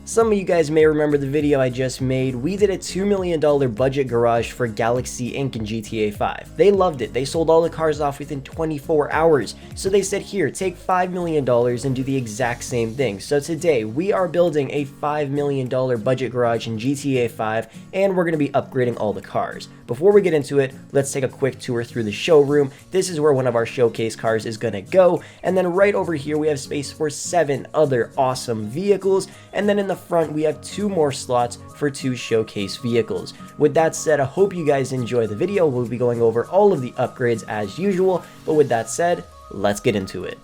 Some of you guys may remember the video I just made. We did a $2 million budget garage for Galaxy Inc. in GTA 5. They loved it. They sold all the cars off within 24 hours. So they said, here, take $5 million and do the exact same thing. So today, we are building a $5 million budget garage in GTA 5, and we're going to be upgrading all the cars. Before we get into it, let's take a quick tour through the showroom. This is where one of our showcase cars is going to go. And then right over here, we have space for 7 other awesome vehicles. And then in the front, we have 2 more slots for 2 showcase vehicles. With that said, I hope you guys enjoy the video. We'll be going over all of the upgrades as usual. But with that said, let's get into it.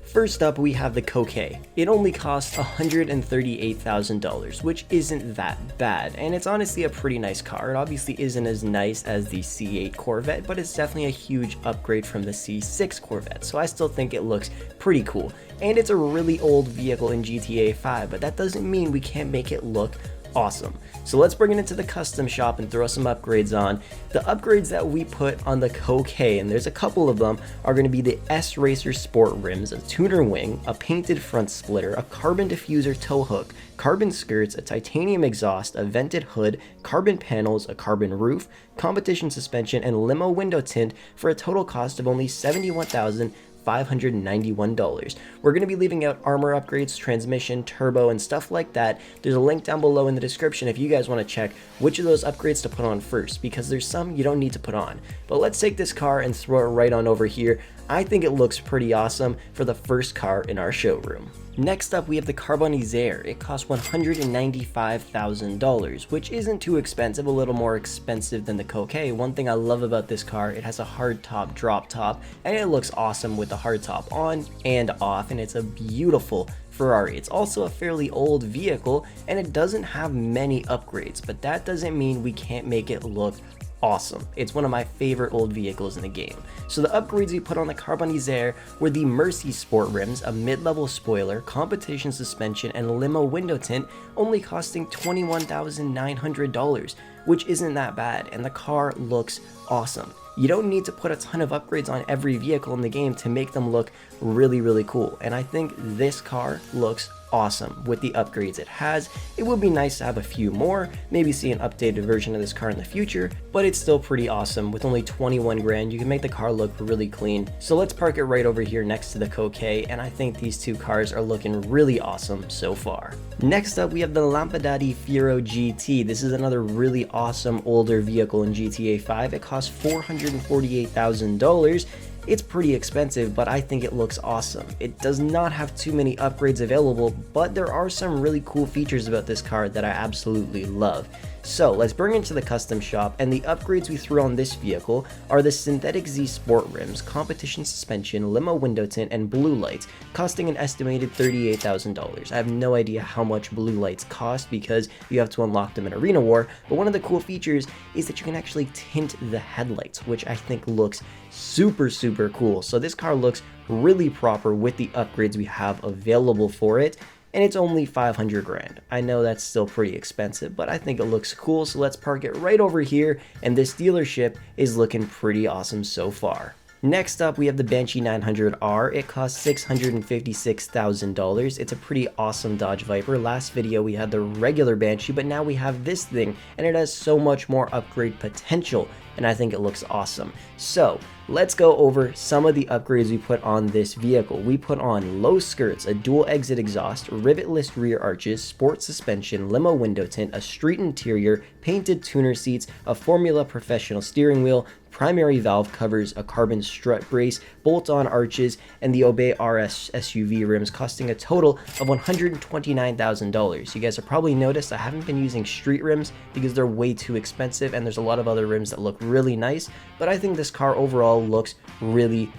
First up, we have the Keke. It only costs $138,000, which isn't that bad, and it's honestly a pretty nice car. It obviously isn't as nice as the C8 Corvette, but it's definitely a huge upgrade from the C6 Corvette, so I still think it looks pretty cool. And it's a really old vehicle in GTA 5, but that doesn't mean we can't make it look awesome. So let's bring it into the custom shop and throw some upgrades on. The upgrades that we put on the Keke, and there's a couple of them, are going to be the S-Racer Sport rims, a tuner wing, a painted front splitter, a carbon diffuser tow hook, carbon skirts, a titanium exhaust, a vented hood, carbon panels, a carbon roof, competition suspension, and limo window tint for a total cost of only $71,591. We're going to be leaving out armor upgrades, transmission, turbo, and stuff like that. There's a link down below in the description if you guys want to check which of those upgrades to put on first, because there's some you don't need to put on. But let's take this car and throw it right on over here. I think it looks pretty awesome for the first car in our showroom. Next up, we have the Carbonizer. It costs $195,000, which isn't too expensive, a little more expensive than the Keke. One thing I love about this car, it has a hard top, drop top, and it looks awesome with the hard top on and off, and it's a beautiful Ferrari. It's also a fairly old vehicle, and it doesn't have many upgrades, but that doesn't mean we can't make it look awesome. It's one of my favorite old vehicles in the game. So the upgrades we put on the Carbonizer were the Mercy Sport rims, a mid-level spoiler, competition suspension, and limo window tint, only costing $21,900, which isn't that bad, and the car looks awesome. You don't need to put a ton of upgrades on every vehicle in the game to make them look really cool, and I think this car looks awesome with the upgrades it has. It would be nice to have a few more, maybe see an updated version of this car in the future, but it's still pretty awesome. With only 21 grand, you can make the car look really clean. So let's park it right over here next to the Keke, and I think these 2 cars are looking really awesome so far. Next up, we have the Lampadi Fiero GT. This is another really awesome older vehicle in GTA 5. It costs $448,000. It's pretty expensive, but I think it looks awesome. It does not have too many upgrades available, but there are some really cool features about this car that I absolutely love. So let's bring it to the custom shop, and the upgrades we threw on this vehicle are the Synthetic Z Sport rims, competition suspension, limo window tint, and blue lights, costing an estimated $38,000. I have no idea how much blue lights cost because you have to unlock them in Arena War, but one of the cool features is that you can actually tint the headlights, which I think looks super cool. So this car looks really proper with the upgrades we have available for it. And it's only 500 grand. I know that's still pretty expensive, but I think it looks cool, so let's park it right over here, and this dealership is looking pretty awesome so far. Next up, we have the Banshee 900R. It costs $656,000. It's a pretty awesome Dodge Viper. Last video we had the regular Banshee, but now we have this thing, and it has so much more upgrade potential, and I think it looks awesome. So let's go over some of the upgrades we put on this vehicle. We put on low skirts, a dual exit exhaust, rivetless rear arches, sport suspension, limo window tint, a street interior, painted tuner seats, a Formula Professional steering wheel, primary valve covers, a carbon strut brace, bolt-on arches, and the Obey RS SUV rims, costing a total of $129,000. You guys have probably noticed I haven't been using street rims because they're way too expensive, and there's a lot of other rims that look really nice, but I think this car overall looks really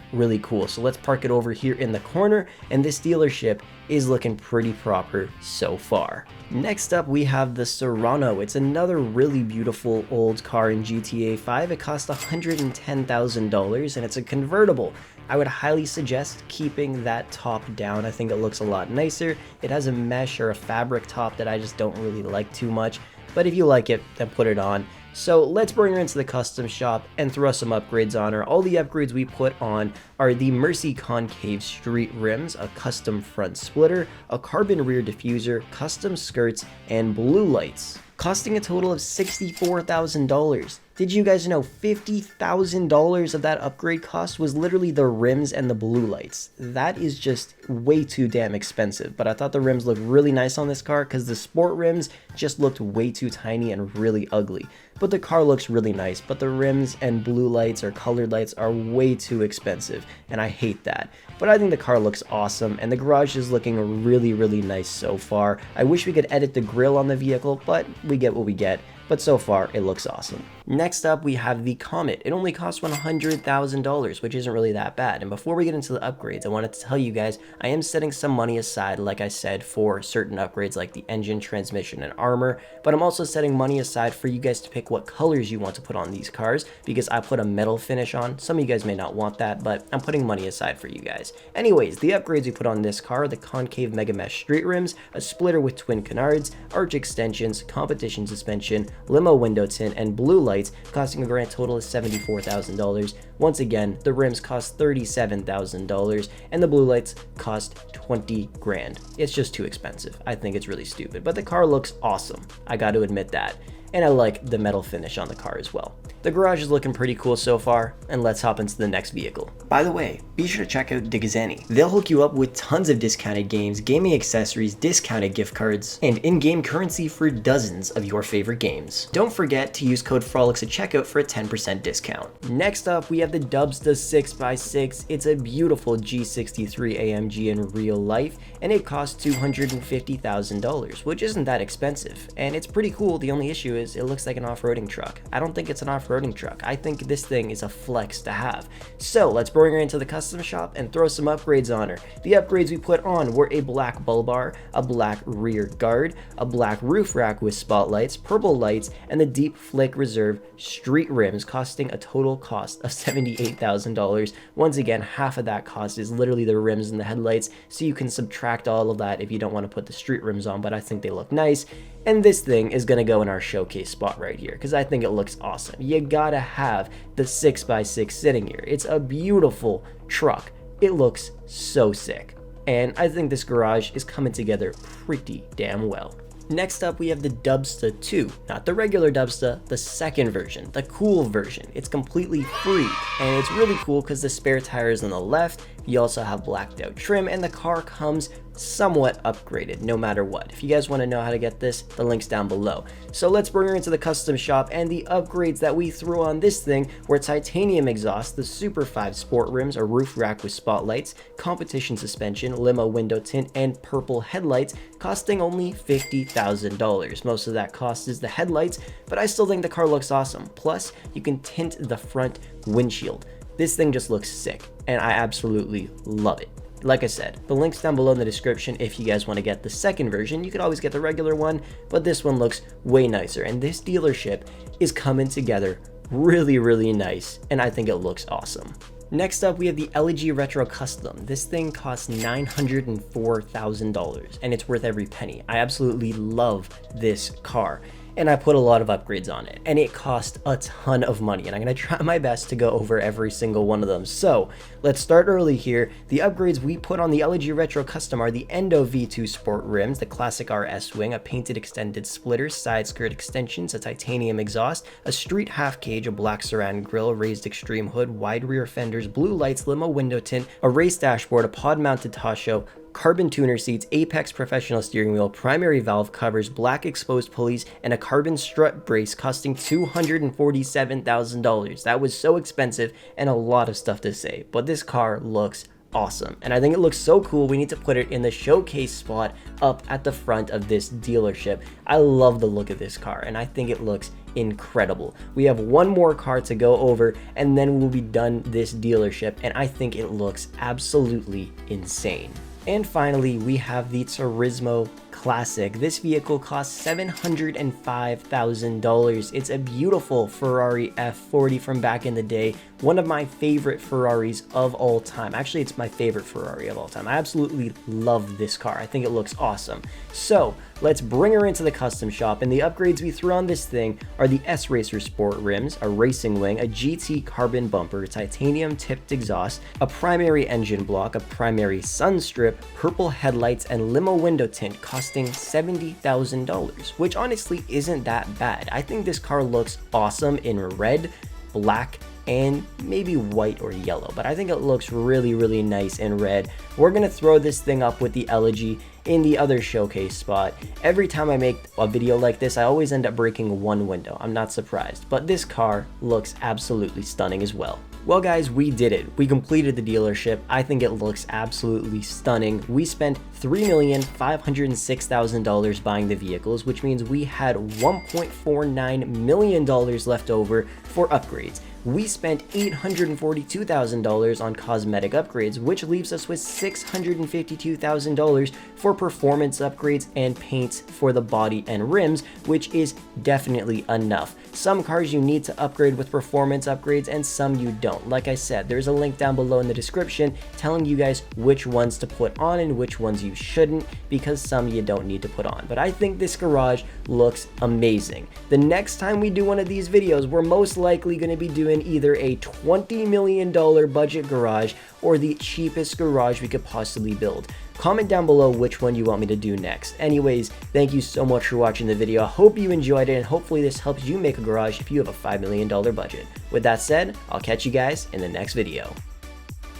cool. So let's park it over here in the corner, and this dealership is looking pretty proper so far. Next up, we have the Serrano. It's another really beautiful old car in GTA 5. It costs $110,000, and it's a convertible. I would highly suggest keeping that top down. I think it looks a lot nicer. It has a mesh or a fabric top that I just don't really like too much, but if you like it, then put it on. So let's bring her into the custom shop and throw some upgrades on her. All the upgrades we put on are the Mercy concave street rims, a custom front splitter, a carbon rear diffuser, custom skirts, and blue lights, costing a total of $64,000. Did you guys know $50,000 of that upgrade cost was literally the rims and the blue lights? That is just way too damn expensive, but I thought the rims looked really nice on this car because the sport rims just looked way too tiny and really ugly. But the car looks really nice, but the rims and blue lights or colored lights are way too expensive, and I hate that. But I think the car looks awesome, and the garage is looking really, really nice so far. I wish we could edit the grille on the vehicle, but we get what we get. But so far, it looks awesome. Next up, we have the Comet. It only costs $100,000, which isn't really that bad. And before we get into the upgrades, I wanted to tell you guys, I am setting some money aside, like I said, for certain upgrades like the engine, transmission, and armor. But I'm also setting money aside for you guys to pick what colors you want to put on these cars, because I put a metal finish on. Some of you guys may not want that, but I'm putting money aside for you guys. Anyways, the upgrades we put on this car are the concave mega mesh street rims, a splitter with twin canards, arch extensions, competition suspension, limo window tint, and blue lights, costing a grand total of $74,000. Once again, the rims cost $37,000 and the blue lights cost 20 grand. It's just too expensive. I think it's really stupid, but the car looks awesome. I got to admit that. And I like the metal finish on the car as well. The garage is looking pretty cool so far, and let's hop into the next vehicle. By the way, be sure to check out DigiZani. They'll hook you up with tons of discounted games, gaming accessories, discounted gift cards, and in-game currency for dozens of your favorite games. Don't forget to use code Frolics at checkout for a 10% discount. Next up, we have the Dubsta 6x6. It's a beautiful G63 AMG in real life, and it costs $250,000, which isn't that expensive. And it's pretty cool. The only issue is it looks like an off-roading truck. I don't think it's an off-roading truck. I think this thing is a flex to have. So let's bring her into the custom shop and throw some upgrades on her. The upgrades we put on were a black bull bar, a black rear guard, a black roof rack with spotlights, purple lights, and the deep flick reserve street rims, costing a total cost of $78,000. Once again, half of that cost is literally the rims and the headlights, so you can subtract all of that if you don't want to put the street rims on, but I think they look nice. And this thing is going to go in our showcase spot right here because I think it looks awesome. You gotta have the 6x6 sitting here. It's a beautiful truck. It looks so sick. And I think this garage is coming together pretty damn well. Next up, we have the Dubsta II. Not the regular Dubsta, the second version, the cool version. It's completely free, and it's really cool because the spare tire is on the left. You also have blacked out trim, and the car comes somewhat upgraded no matter what. If you guys want to know how to get this, the link's down below. So let's bring her into the custom shop, and the upgrades that we threw on this thing were titanium exhaust, the Super 5 sport rims, a roof rack with spotlights, competition suspension, limo window tint, and purple headlights, costing only $50,000. Most of that cost is the headlights, but I still think the car looks awesome. Plus, you can tint the front windshield. This thing just looks sick, and I absolutely love it. Like I said, the link's down below in the description if you guys want to get the second version. You could always get the regular one, but this one looks way nicer, and this dealership is coming together really, really nice, and I think it looks awesome. Next up, we have the LG Retro Custom. This thing costs $904,000, and it's worth every penny. I absolutely love this car, and I put a lot of upgrades on it, and it cost a ton of money, and I'm going to try my best to go over every single one of them. So let's start early here. The upgrades we put on the LG Retro Custom are the Endo V2 Sport rims, the classic RS wing, a painted extended splitter, side skirt extensions, a titanium exhaust, a street half cage, a black surround grille, raised extreme hood, wide rear fenders, blue lights, limo window tint, a race dashboard, a pod mounted Tasho, carbon tuner seats, Apex professional steering wheel, primary valve covers, black exposed pulleys, and a carbon strut brace, costing $247,000. That was so expensive and a lot of stuff to say, but this car looks awesome, and I think it looks so cool. We need to put it in the showcase spot up at the front of this dealership. I love the look of this car, and I think it looks incredible. We have one more car to go over, and then we'll be done this dealership, and I think it looks absolutely insane. And finally, we have the Turismo classic. This vehicle costs $705,000. It's a beautiful Ferrari F40 from back in the day, one of my favorite Ferraris of all time. Actually, it's my favorite Ferrari of all time. I absolutely love this car. I think it looks awesome. So let's bring her into the custom shop, and the upgrades we threw on this thing are the S-Racer Sport rims, a racing wing, a GT carbon bumper, titanium tipped exhaust, a primary engine block, a primary sun strip, purple headlights, and limo window tint costing $70,000, which honestly isn't that bad. I think this car looks awesome in red, black, and maybe white or yellow, but I think it looks really nice in red. We're gonna throw this thing up with the Elegy in the other showcase spot. Every time I make a video like this, I always end up breaking one window. I'm not surprised, but this car looks absolutely stunning as well. Well guys, we did it. We completed the dealership. I think it looks absolutely stunning. We spent $3,506,000 buying the vehicles, which means we had $1.49 million left over for upgrades. We spent $842,000 on cosmetic upgrades, which leaves us with $652,000 for performance upgrades and paints for the body and rims, which is definitely enough. Some cars you need to upgrade with performance upgrades and some you don't. Like I said, there's a link down below in the description telling you guys which ones to put on and which ones you shouldn't, because some you don't need to put on. But I think this garage looks amazing. The next time we do one of these videos, we're most likely going to be doing either a $20 million budget garage or the cheapest garage we could possibly build. Comment down below which one you want me to do next. Anyways, thank you so much for watching the video. I hope you enjoyed it, and hopefully this helps you make a garage if you have a $5 million budget. With that said, I'll catch you guys in the next video.